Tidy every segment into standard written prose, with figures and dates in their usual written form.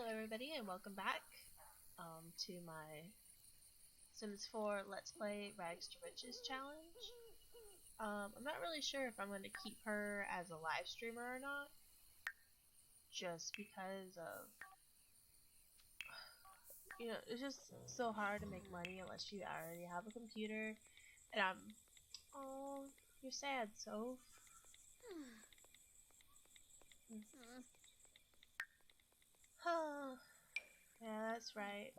Hello everybody and welcome back to my Sims 4 Let's Play Rags2Riches challenge. I'm not really sure if I'm going to keep her as a live streamer or not, just because of, it's just so hard to make money unless you already have a computer, and oh, you're sad, Soph. Yeah, that's right.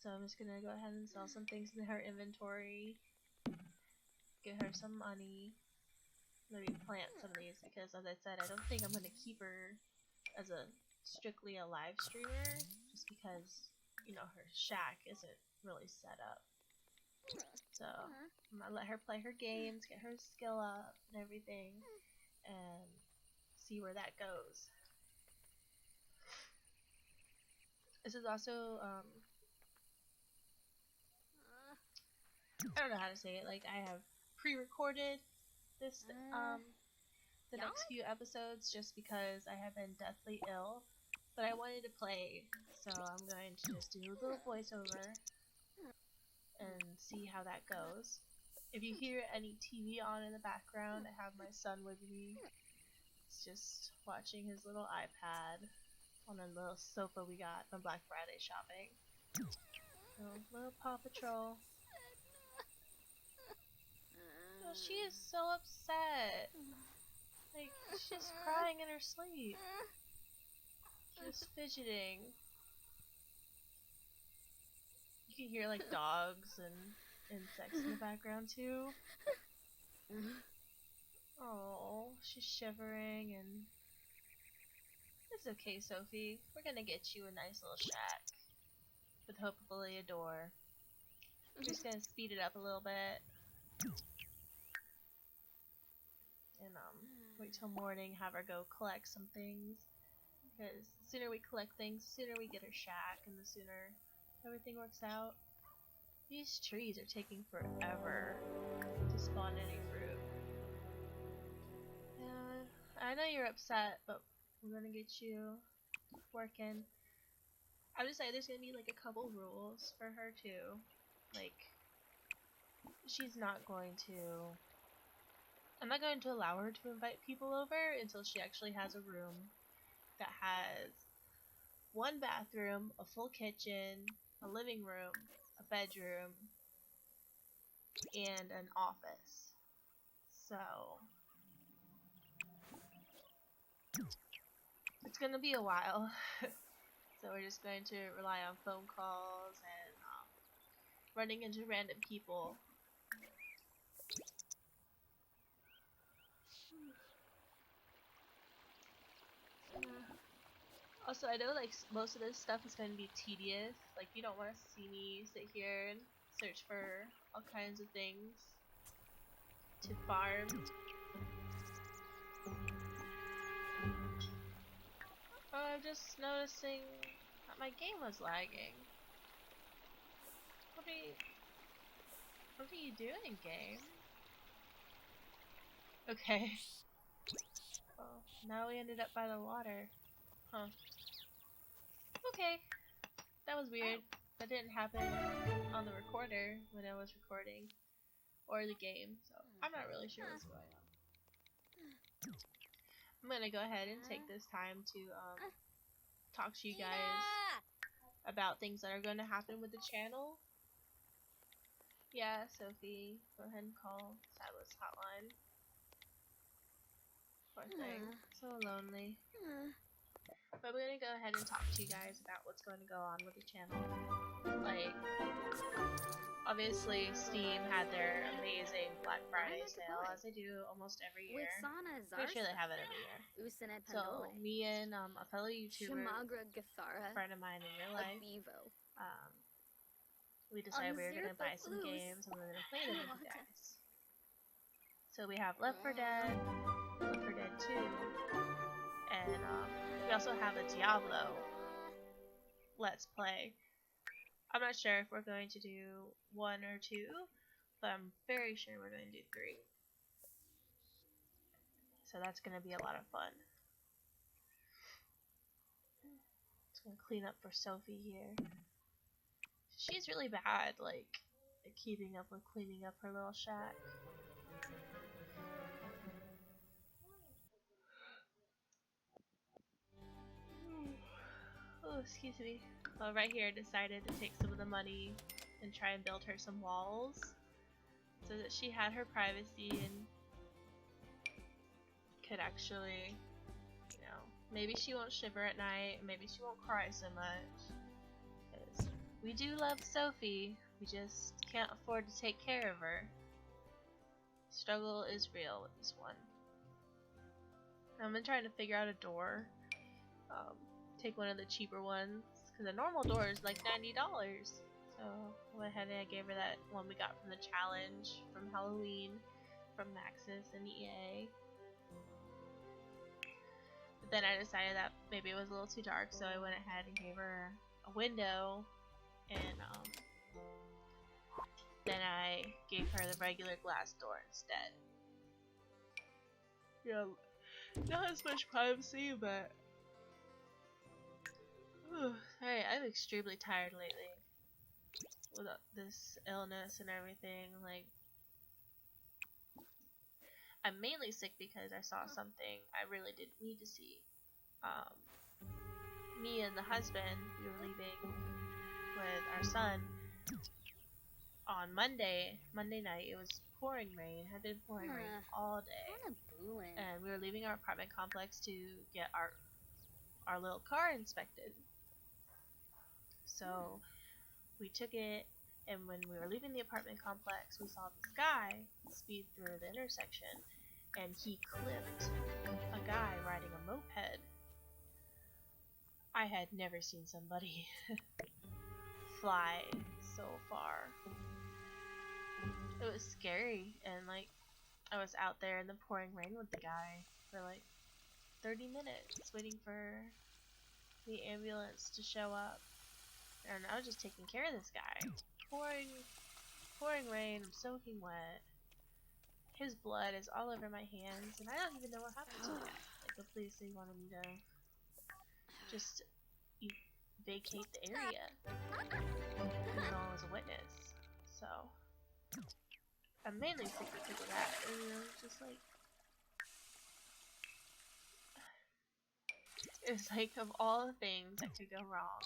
So I'm just gonna go ahead and sell some things in her inventory, get her some money, maybe plant some of these, because as I said, I don't think I'm gonna keep her as strictly a live streamer, just because, her shack isn't really set up. So I'm gonna let her play her games, get her skill up and everything, and see where that goes. This is also, I don't know how to say it, like, I have pre-recorded this, the next few episodes just because I have been deathly ill, but I wanted to play, so I'm going to just do a little voiceover and see how that goes. If you hear any TV on in the background, I have my son with me. He's just watching his little iPad on a little sofa we got from Black Friday shopping. So, little Paw Patrol. Oh, she is so upset. Like, she's crying in her sleep. Just fidgeting. You can hear like dogs and insects in the background too. Oh, she's shivering, and it's okay, Sophie. We're gonna get you a nice little shack with hopefully a door. We're just gonna speed it up a little bit, and wait till morning, have her go collect some things. Because the sooner we collect things, the sooner we get her shack, and the sooner everything works out. These trees are taking forever to spawn any fruit. Yeah, I know you're upset, but we're gonna get you working. I would say there's gonna be like a couple rules for her too. Like, I'm not going to allow her to invite people over until she actually has a room that has one bathroom, a full kitchen, a living room, a bedroom, and an office. So it's gonna be a while. So we're just going to rely on phone calls and running into random people. Also, I know like most of this stuff is going to be tedious. Like, you don't want to see me sit here and search for all kinds of things to farm. Oh, I'm just noticing that my game was lagging. What are you doing, game? Okay. Well, now we ended up by the water. Huh. Okay. That was weird. That didn't happen on the recorder when I was recording. Or the game, so I'm not really sure what's going on. I'm gonna go ahead and take this time to talk to you guys about things that are going to happen with the channel. Yeah, Sophie, go ahead and call Silas hotline. Poor thing, so lonely. But we're gonna go ahead and talk to you guys about what's going to go on with the channel. Like, obviously Steam had their amazing Black Friday sale, as they do almost every year. Pretty sure they have it every year. So me and a fellow YouTuber, a friend of mine in real life, we decided we were gonna buy some games and we were gonna play them with you guys. So we have Left 4 Dead, Left 4 Dead 2, and we also have a Diablo Let's Play. I'm not sure if we're going to do 1 or 2, but I'm very sure we're going to do 3. So that's going to be a lot of fun. gonna clean up for Sophie here. She's really bad, like, at keeping up with cleaning up her little shack. Oh, excuse me. Well, right here, I decided to take some of the money and try and build her some walls so that she had her privacy and could actually, you know, maybe she won't shiver at night, maybe she won't cry so much. 'Cause we do love Sophie, we just can't afford to take care of her. Struggle is real with this one. I'm gonna try to figure out a door. Take one of the cheaper ones, because a normal door is like $90. So I went ahead and I gave her that one we got from the challenge from Halloween from Maxis and EA. But then I decided that maybe it was a little too dark, so I went ahead and gave her a window, and then I gave her the regular glass door instead. Yeah, not as much privacy, but alright, I'm extremely tired lately with this illness and everything. Like, I'm mainly sick because I saw something I really didn't need to see. Me and the husband, we were leaving with our son on Monday night. It was pouring rain, had been pouring rain all day, and we were leaving our apartment complex to get our little car inspected. So we took it, and when we were leaving the apartment complex, we saw this guy speed through the intersection, and he clipped a guy riding a moped. I had never seen somebody fly so far. It was scary, and like, I was out there in the pouring rain with the guy for like 30 minutes waiting for the ambulance to show up, and I was just taking care of this guy. Pouring rain, I'm soaking wet. His blood is all over my hands, and I don't even know what happened to the guy. Like, the police, they wanted me to just vacate the area, even though I was a witness. So I'm mainly sick because of that. And, you know, just like, it's like, of all the things that could go wrong,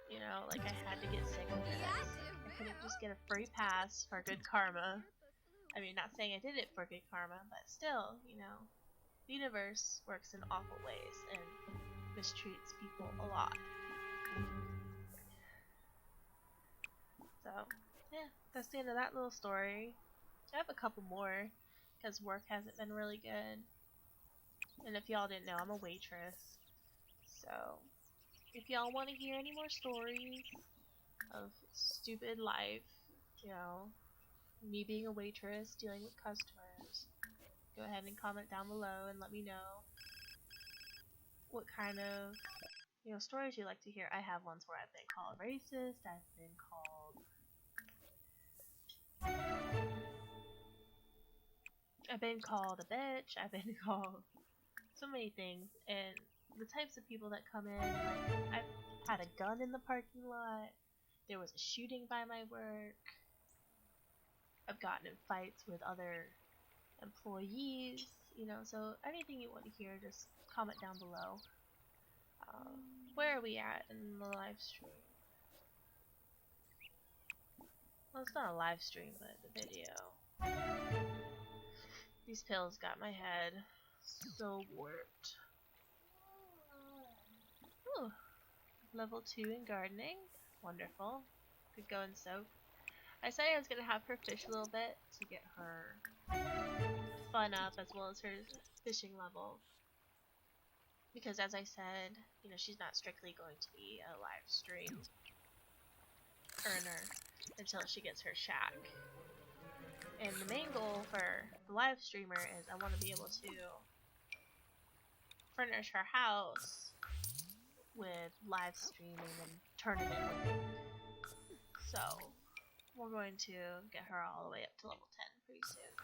you know, like, I had to get sick with this. I couldn't just get a free pass for good karma. I mean, not saying I did it for good karma, but still, you know, the universe works in awful ways and mistreats people a lot. So, yeah, that's the end of that little story. I have a couple more, because work hasn't been really good. And if y'all didn't know, I'm a waitress. So, if y'all want to hear any more stories of stupid life, you know, me being a waitress, dealing with customers, go ahead and comment down below and let me know what kind of, you know, stories you like to hear. I have ones where I've been called racist, I've been called a bitch, I've been called so many things, and the types of people that come in, like, I've had a gun in the parking lot, there was a shooting by my work, I've gotten in fights with other employees, you know, so anything you want to hear, just comment down below. Where are we at in the live stream? Well, it's not a live stream, but the video. These pills got my head so warped. Ooh, level 2 in gardening. Wonderful. Could go and soak. I said I was going to have her fish a little bit to get her fun up as well as her fishing level. Because as I said, you know, she's not strictly going to be a live stream earner until she gets her shack. And the main goal for the live streamer is I want to be able to furnish her house with live streaming and tournament winning. So we're going to get her all the way up to level 10 pretty soon.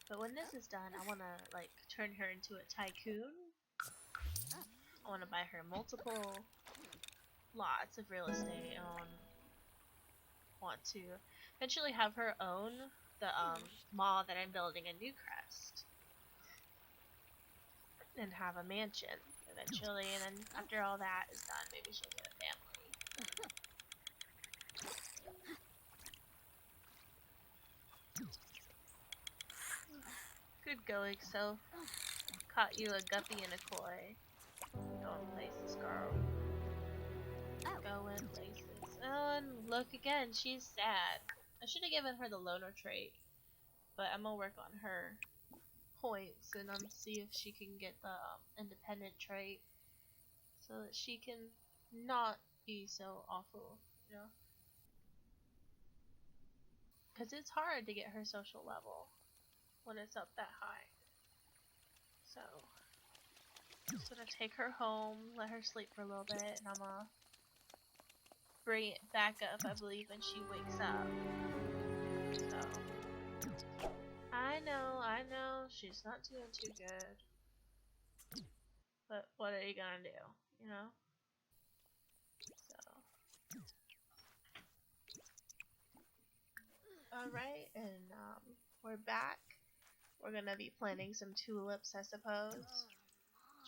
But when this is done, I want to, like, turn her into a tycoon. I want to buy her multiple lots of real estate. I want to eventually have her own the mall that I'm building in Newcrest and have a mansion eventually, and then after all that is done, maybe she'll get a family. Good going, so caught you a guppy and a koi. Going places, girl. Going places. Oh, and look again, she's sad. I should have given her the loner trait, but I'm gonna work on her points and see if she can get the independent trait so that she can not be so awful, you know? Because it's hard to get her social level when it's up that high. So, just gonna take her home, let her sleep for a little bit, and I'm gonna bring it back up, I believe, when she wakes up. So, I know, she's not doing too good. But what are you gonna do, you know? So. Alright, and we're back. We're gonna be planting some tulips, I suppose.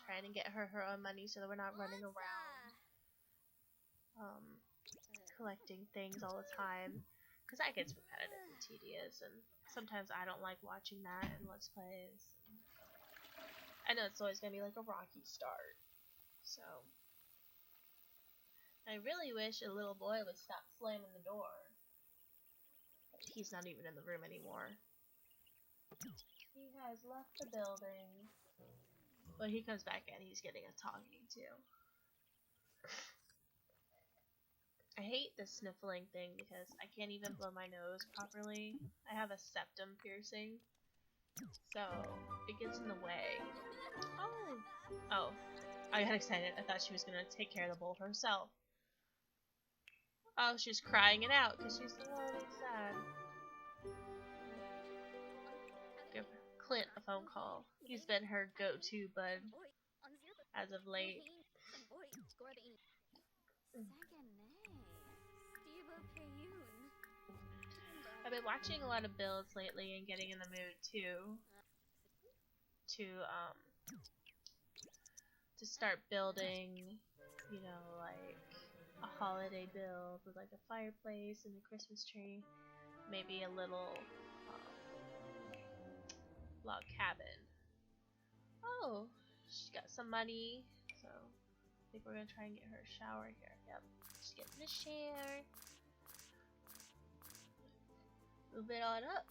Trying to get her own money so that we're not running around collecting things all the time. Because that gets repetitive and tedious, and sometimes I don't like watching that in Let's Plays. I know it's always gonna be like a rocky start. So, I really wish a little boy would stop slamming the door. He's not even in the room anymore. He has left the building. But he comes back in, he's getting a talking to. I hate the sniffling thing because I can't even blow my nose properly. I have a septum piercing. So, it gets in the way. Oh, I got excited. I thought she was gonna take care of the bowl herself. Oh, she's crying it out because she's the one that's sad. Give Clint a phone call. He's been her go-to bud as of late. I've been watching a lot of builds lately and getting in the mood to start building, you know, like a holiday build with like a fireplace and a Christmas tree, maybe a little log cabin. Oh, she's got some money, so I think we're gonna try and get her a shower here. Yep, just getting a shower. Move it on up.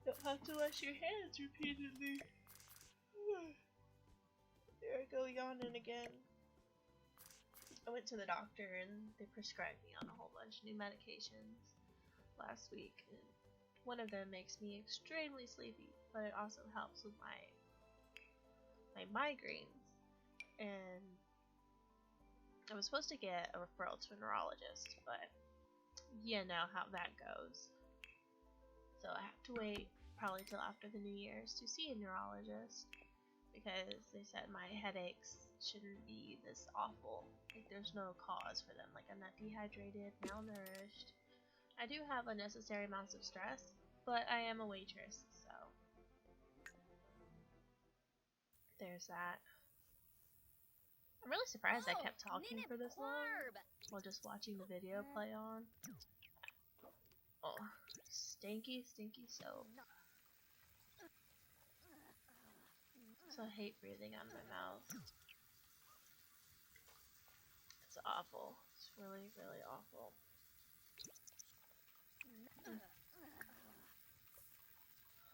Don't have to wash your hands repeatedly. There I go, yawning again. I went to the doctor and they prescribed me on a whole bunch of new medications last week. And one of them makes me extremely sleepy, but it also helps with my migraines. And I was supposed to get a referral to a neurologist, but you know how that goes. So I have to wait probably till after the New Year's to see a neurologist because they said my headaches shouldn't be this awful. Like there's no cause for them. Like I'm not dehydrated, malnourished. I do have unnecessary amounts of stress, but I am a waitress, so there's that. I'm really surprised I kept talking for this long while just watching the video play on. Oh, stinky, stinky soap. So I hate breathing out of my mouth. It's awful. It's really, really awful.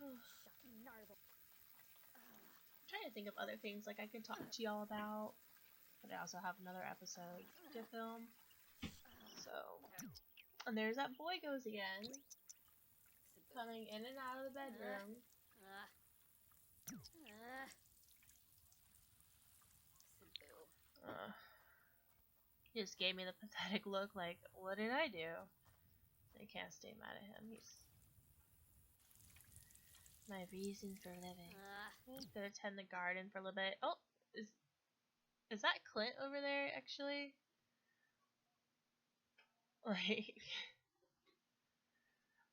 I'm trying to think of other things like I could talk to y'all about, but I also have another episode to film. So, and there's that boy goes again, coming in and out of the bedroom. He just gave me the pathetic look like, what did I do? I can't stay mad at him. He's my reason for living. I'm gonna tend the garden for a little bit. Oh, Is that Clint over there, actually? Like,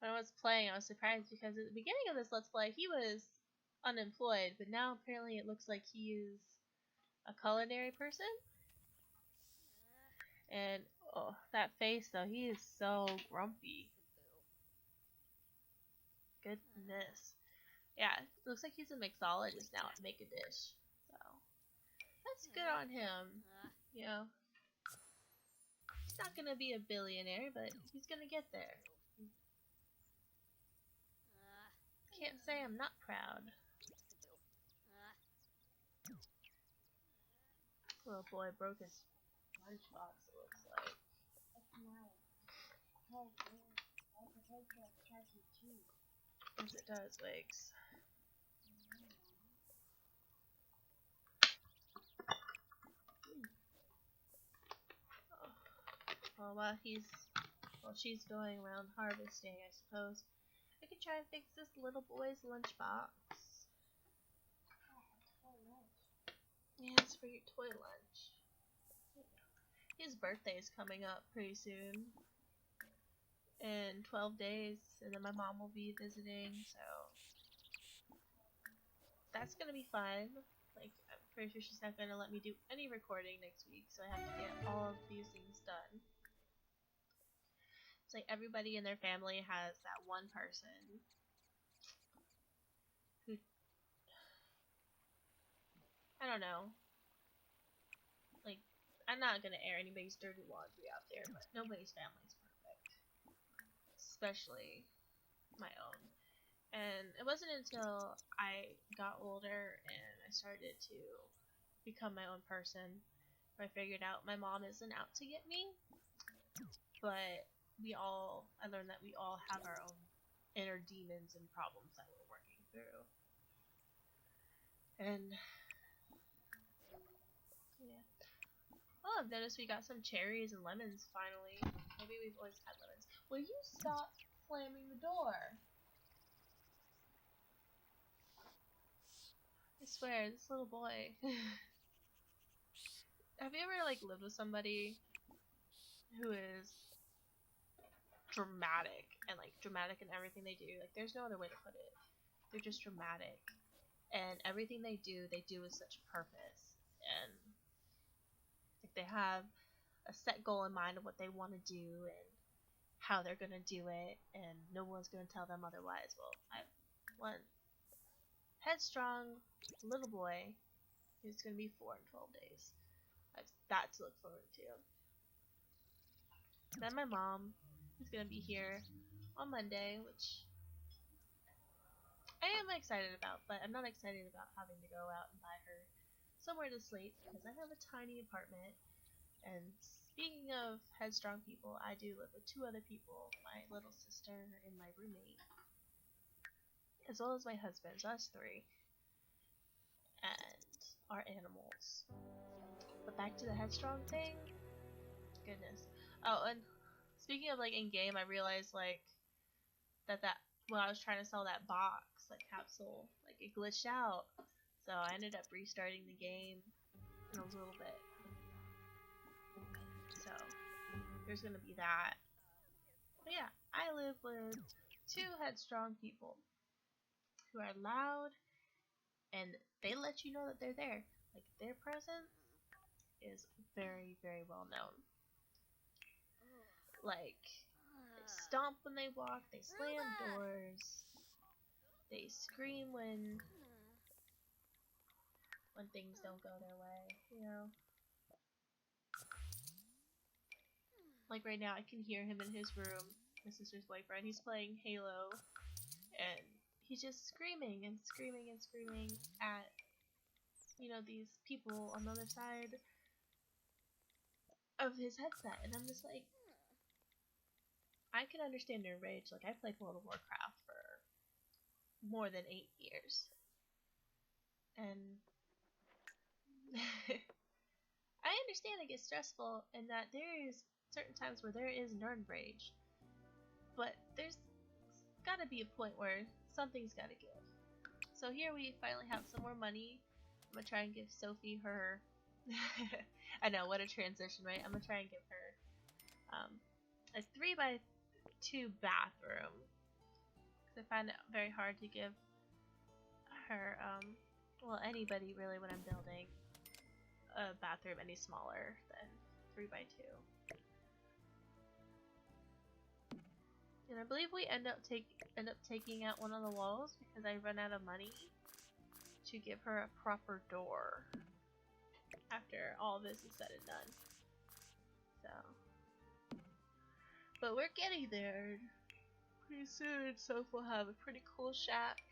when I was playing, I was surprised because at the beginning of this Let's Play, he was unemployed, but now apparently it looks like he is a culinary person. And, oh, that face, though, he is so grumpy. Goodness. Yeah, it looks like he's a mixologist now at Make-A-Dish. So, that's good on him. You know, he's not gonna be a billionaire, but he's gonna get there. Can't say I'm not proud. Little boy broke his lunchbox, it looks like. Yes, it does, Wigs. Oh. Well, while she's going around harvesting, I suppose I could try and fix this little boy's lunchbox. Yeah, it's for your toy lunch. His birthday is coming up pretty soon. In 12 days, and then my mom will be visiting, so that's gonna be fun. Like, I'm pretty sure she's not gonna let me do any recording next week, so I have to get all of these things done. It's like everybody in their family has that one person who, I don't know, like, I'm not gonna air anybody's dirty laundry out there, but nobody's family is perfect. Especially my own. And it wasn't until I got older and I started to become my own person where I figured out my mom isn't out to get me, but I learned that we all have our own inner demons and problems that we're working through. And yeah. Oh, I've noticed we got some cherries and lemons finally. Maybe we've always had lemons. Will you stop slamming the door? I swear, this little boy. Have you ever like lived with somebody who is dramatic and like dramatic in everything they do? Like, there's no other way to put it. They're just dramatic, and everything they do with such purpose, and like they have a set goal in mind of what they want to do and how they're gonna do it, and no one's gonna tell them otherwise. Well, I have one headstrong little boy who's gonna be 4 in 12 days. I have that to look forward to. Then my mom is gonna be here on Monday, which I am excited about, but I'm not excited about having to go out and buy her somewhere to sleep because I have a tiny apartment. And speaking of headstrong people, I do live with 2 other people, my little sister and my roommate, as well as my husband, so that's 3, and our animals. But back to the headstrong thing, goodness. Oh, and speaking of like in game, I realized like that when I was trying to sell that box, like capsule, like it glitched out, so I ended up restarting the game in a little bit. So there's gonna be that. But yeah, I live with 2 headstrong people who are loud, and they let you know that they're there. Like, their presence is very, very well known. Like, they stomp when they walk, they slam doors, they scream when things don't go their way, you know? Like right now, I can hear him in his room, my sister's boyfriend. He's playing Halo, and he's just screaming and screaming and screaming at, these people on the other side of his headset, and I'm just like, I can understand your rage. Like, I played World of Warcraft for more than 8 years, and I understand it gets stressful, and that there is certain times where there is nerd rage, but there's gotta be a point where something's gotta give. So here we finally have some more money. I'm gonna try and give Sophie her I know, what a transition, right? I'm gonna try and give her a 3x2 bathroom. Because I find it very hard to give her, well, anybody really when I'm building a bathroom any smaller than 3x2. And I believe we end up taking out one of the walls because I run out of money to give her a proper door after all this is said and done. So, but we're getting there pretty soon, so we'll have a pretty cool shack.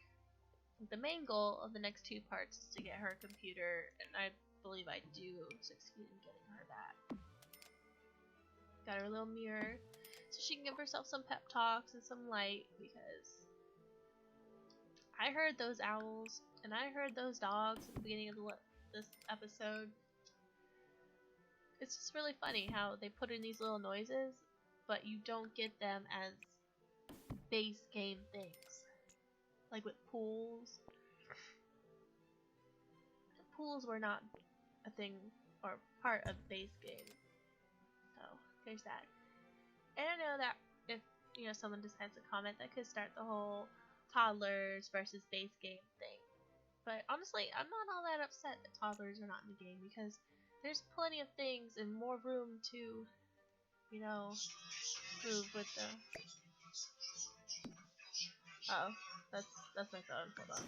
The main goal of the next 2 parts is to get her a computer, and I believe I do succeed in getting her that. Got her a little mirror so she can give herself some pep talks and some light, because I heard those owls and I heard those dogs at the beginning of this episode. It's just really funny how they put in these little noises, but you don't get them as base game things. Like with pools. Pools were not a thing or part of base game. So there's that. And I know that if someone decides to comment, that could start the whole toddlers versus base game thing. But honestly, I'm not all that upset that toddlers are not in the game, because there's plenty of things and more room to, move with the. Oh, that's my phone. Hold on.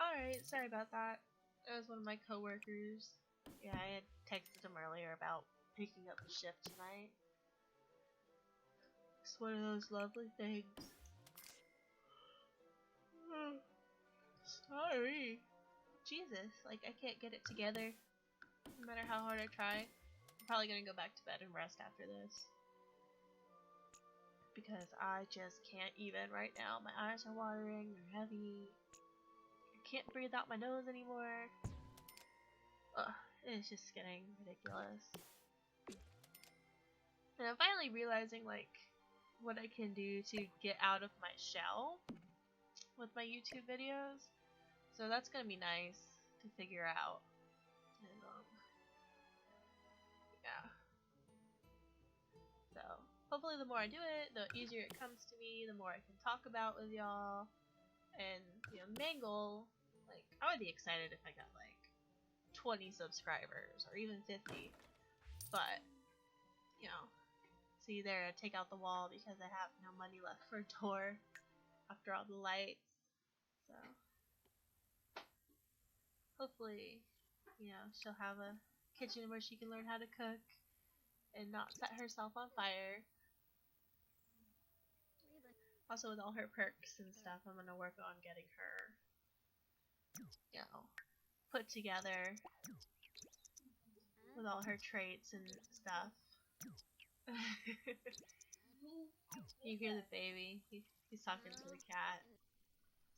Alright, sorry about that. It was one of my coworkers. Yeah, I had texted him earlier about picking up the shift tonight. It's one of those lovely things. Sorry. Jesus, like I can't get it together. No matter how hard I try. I'm probably gonna go back to bed and rest after this. Because I just can't even right now. My eyes are watering, they're heavy. I can't breathe out my nose anymore. Ugh, it's just getting ridiculous. And I'm finally realizing, like, what I can do to get out of my shell with my YouTube videos. So that's gonna be nice to figure out. And, yeah. So, hopefully the more I do it, the easier it comes to me, the more I can talk about with y'all. And, main goal, like, I would be excited if I got, like, 20 subscribers, or even 50. But, see there, take out the wall because I have no money left for a door after all the lights. So, hopefully, she'll have a kitchen where she can learn how to cook and not set herself on fire. Also, with all her perks and stuff, I'm gonna work on getting her, put together with all her traits and stuff. You hear the baby? He's talking to the cat.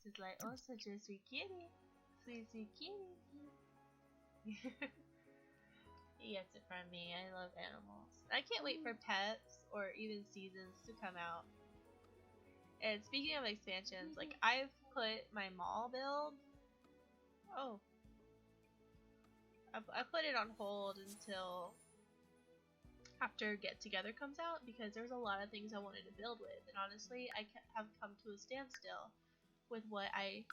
She's like, "Oh, such a sweet kitty, sweet kitty." He gets it from me. I love animals. I can't wait for pets or even seasons to come out. And speaking of expansions, like, I've put my mall build. Oh. I put it on hold until after Get Together comes out, because there's a lot of things I wanted to build with. And honestly, I have come to a standstill with what I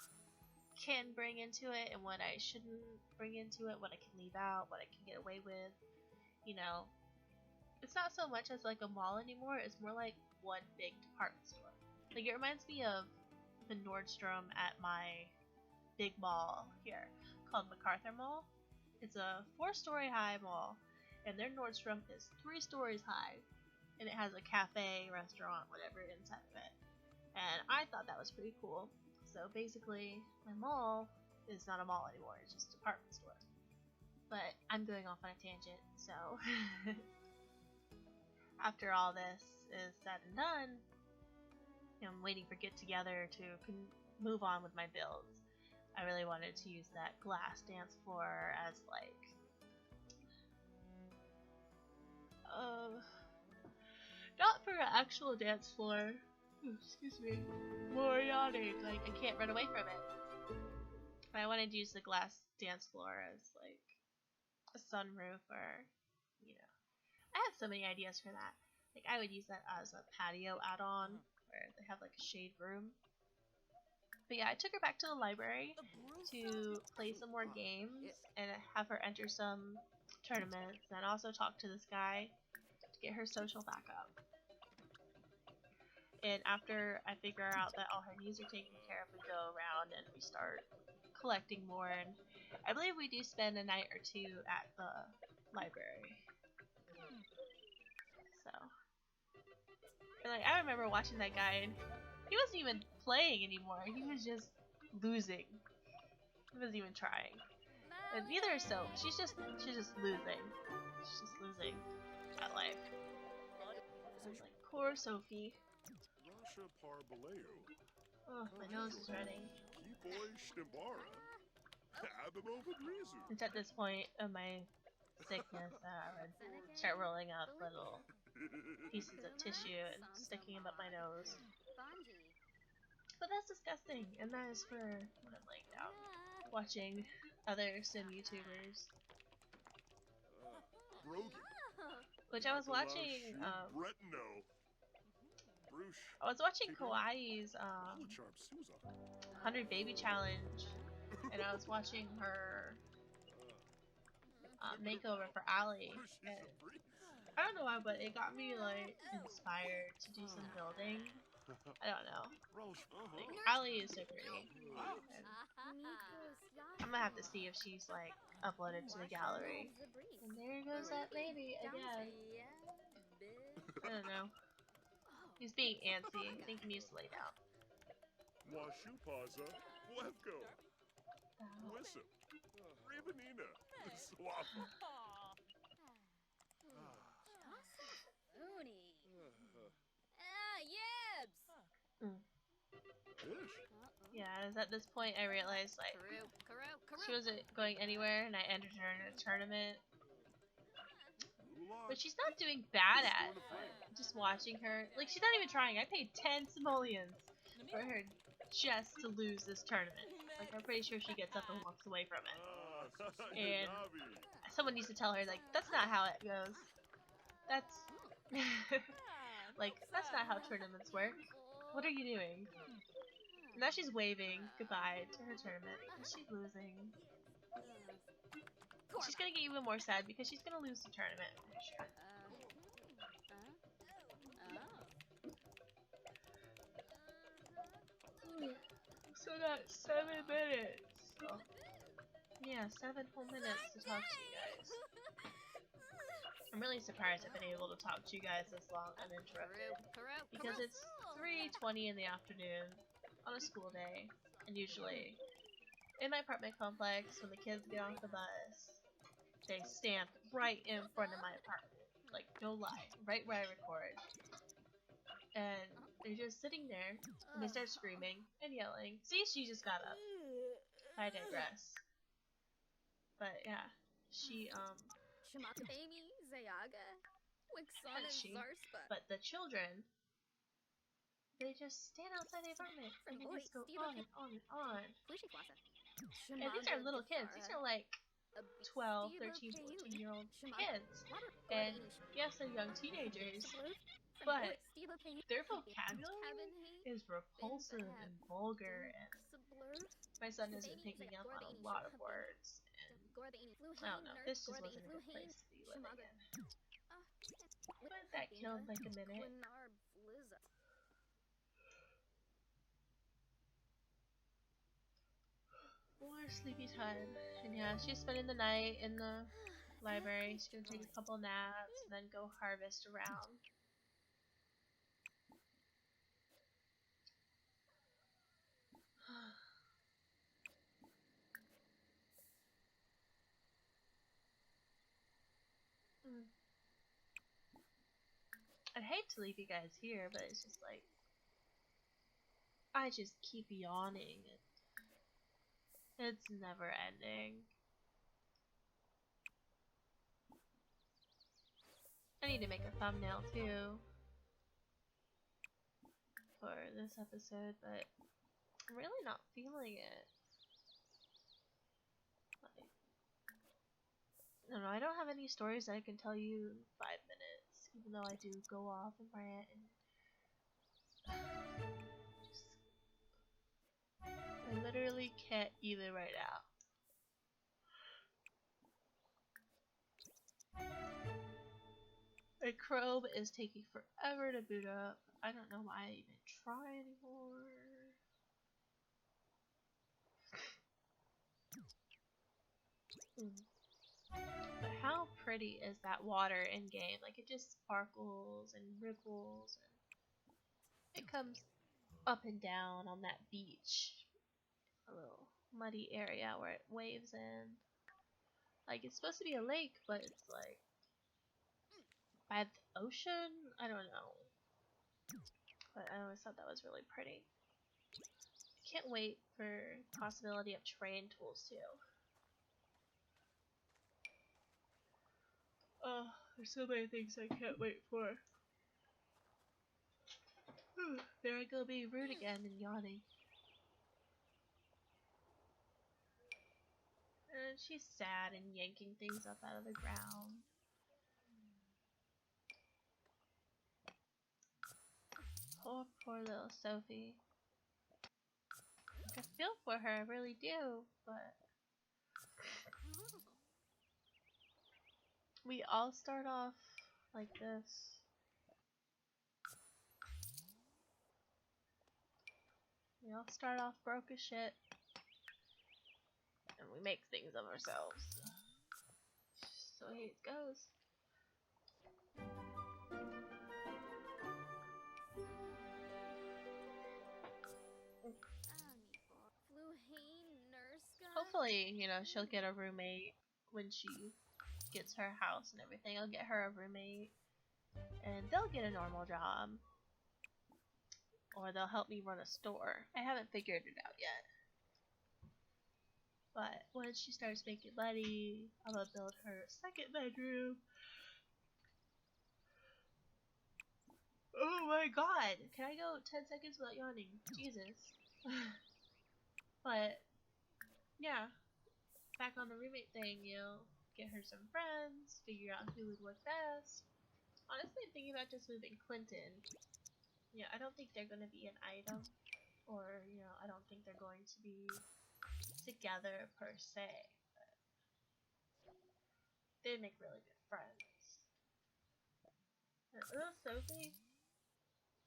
can bring into it and what I shouldn't bring into it, what I can leave out, what I can get away with. It's not so much as like a mall anymore, it's more like one big department store. Like, it reminds me of the Nordstrom at my big mall here called MacArthur Mall. It's a 4-story high mall, and their Nordstrom is 3 stories high, and it has a cafe, restaurant, whatever inside of it. And I thought that was pretty cool. So basically, my mall is not a mall anymore, it's just a department store. But I'm going off on a tangent, so after all this is said and done, I'm waiting for Get Together to move on with my builds. I really wanted to use that glass dance floor as like not for an actual dance floor. Excuse me. More yawning. Like, I can't run away from it. But I wanted to use the glass dance floor as like a sunroof, or you know, I have so many ideas for that. Like I would use that as a patio add-on where they have like a shade room. But yeah, I took her back to the library to play some more games and have her enter some tournaments, and also talk to this guy to get her social back up. And after I figure out that all her needs are taken care of, we go around and we start collecting more. And I believe we do spend a night or two at the library. So, and like I remember watching that guy, and he wasn't even playing anymore. He was just losing. He wasn't even trying. And neither is Soap. She's just losing. She's just losing at life. I'm like, poor Sophie. Oh, my nose is running. It's at this point of my sickness that I would start rolling up little pieces of tissue and sticking them up my nose. But that's disgusting, and that is for when I'm laying down, watching other sim YouTubers. Which I was watching, Kawaii's 100 Baby Challenge, and I was watching her makeover for Ali, and I don't know why, but it got me like inspired to do some building. I don't know. Like, Ali is so pretty. And I'm gonna have to see if she's like uploaded to the gallery. And there goes that baby again. I don't know. He's being antsy. I think he needs to lay down. Yeah, it was at this point I realized like she wasn't going anywhere, and I entered her in a tournament. But she's not doing bad at it. Just watching her, like she's not even trying. I paid 10 simoleons for her just to lose this tournament. Like I'm pretty sure she gets up and walks away from it. And someone needs to tell her like that's not how it goes. That's like that's not how tournaments work. What are you doing? Now she's waving goodbye to her tournament because she's losing. She's gonna get even more sad because she's gonna lose the tournament. I'm pretty sure. So that's 7 minutes. So, yeah, 7 whole minutes to talk to you guys. I'm really surprised I've been able to talk to you guys this long uninterrupted. Because it's 3:20 in the afternoon on a school day, and usually in my apartment complex, when the kids get off the bus, they stand right in front of my apartment. Like, no lie, right where I record. And they're just sitting there, and they start screaming and yelling. See, she just got up. I digress. But yeah, she but the children, they just stand outside the apartment and they just go on and on and on. And these are little kids. These are like 12, 13, 14-year-old kids. And yes, they're young teenagers, but their vocabulary is repulsive and vulgar, and my son has been picking up on a lot of words, and I don't know, this just wasn't a good place to be living in. But that killed like a minute. More sleepy time. And yeah, she's spending the night in the library. She's gonna take a couple naps and then go harvest around. I'd hate to leave you guys here, but it's just like I just keep yawning. It's never ending. I need to make a thumbnail too for this episode, but I'm really not feeling it. No, I don't have any stories that I can tell you in 5 minutes, even though I do go off and rant and I literally can't either right now. My Chrome is taking forever to boot up. I don't know why I even try anymore. But how pretty is that water in game? Like, it just sparkles and ripples and it comes up and down on that beach. A little muddy area where it waves in. Like, it's supposed to be a lake, but it's like by the ocean? I don't know. But I always thought that was really pretty. Can't wait for possibility of terrain tools too. Oh, there's so many things I can't wait for. There I go being rude again and yawning. And she's sad and yanking things up out of the ground. Poor little Sophie. I feel for her, I really do, but we all start off like this. We all start off broke as shit. And we make things of ourselves. So here it goes. Hopefully, you know, she'll get a roommate when she gets her house and everything. I'll get her a roommate. And they'll get a normal job. Or they'll help me run a store. I haven't figured it out yet. But once she starts making money, I'm gonna build her a second bedroom. Oh my god! Can I go 10 seconds without yawning? Jesus. But, yeah. Back on the roommate thing, you know, get her some friends, figure out who would work best. Honestly, I'm thinking about just moving Clinton. Yeah, I don't think they're going to be an item. Or, you know, I don't think they're going to be together per se. But they make really good friends. Little Sophie,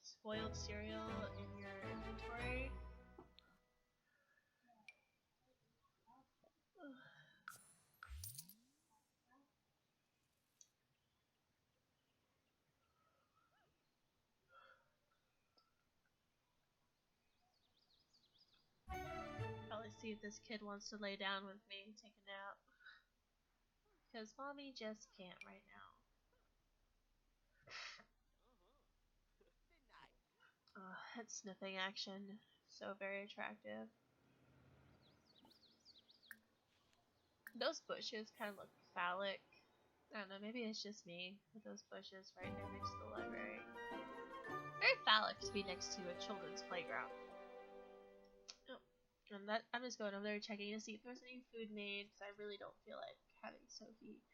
spoiled cereal in your inventory. Probably see if this kid wants to lay down with me and take a nap. Because mommy just can't right now. That sniffing action. So very attractive. Those bushes kind of look phallic. I don't know, maybe it's just me with those bushes right there next to the library. Very phallic to be next to a children's playground. Oh, and that I'm just going over there checking to see if there's any food made, because I really don't feel like having Sophie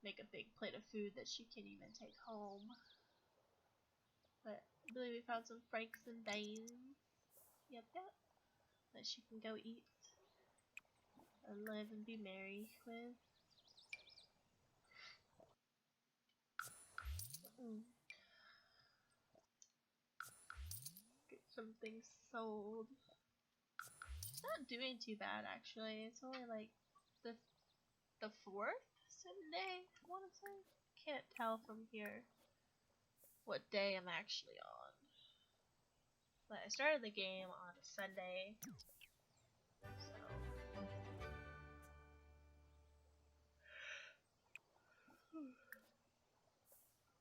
make a big plate of food that she can't even take home. But I believe we found some franks and beans. Yep, that she can go eat and live and be merry with. Get some things sold. She's not doing too bad actually. It's only like the fourth Sunday, I want to say. Can't tell from here what day I'm actually on. But I started the game on Sunday, so.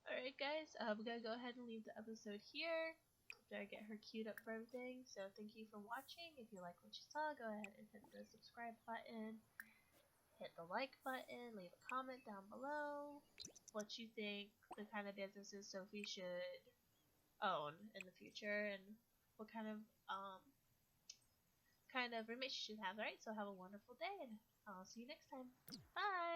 Alright guys, I'm gonna go ahead and leave the episode here. After I get her queued up for everything. So thank you for watching. If you like what you saw, go ahead and hit the subscribe button. Hit the like button. Leave a comment down below. What you think the kind of businesses Sophie should own in the future and what kind of roommates you should have. Alright, so have a wonderful day and I'll see you next time. Bye!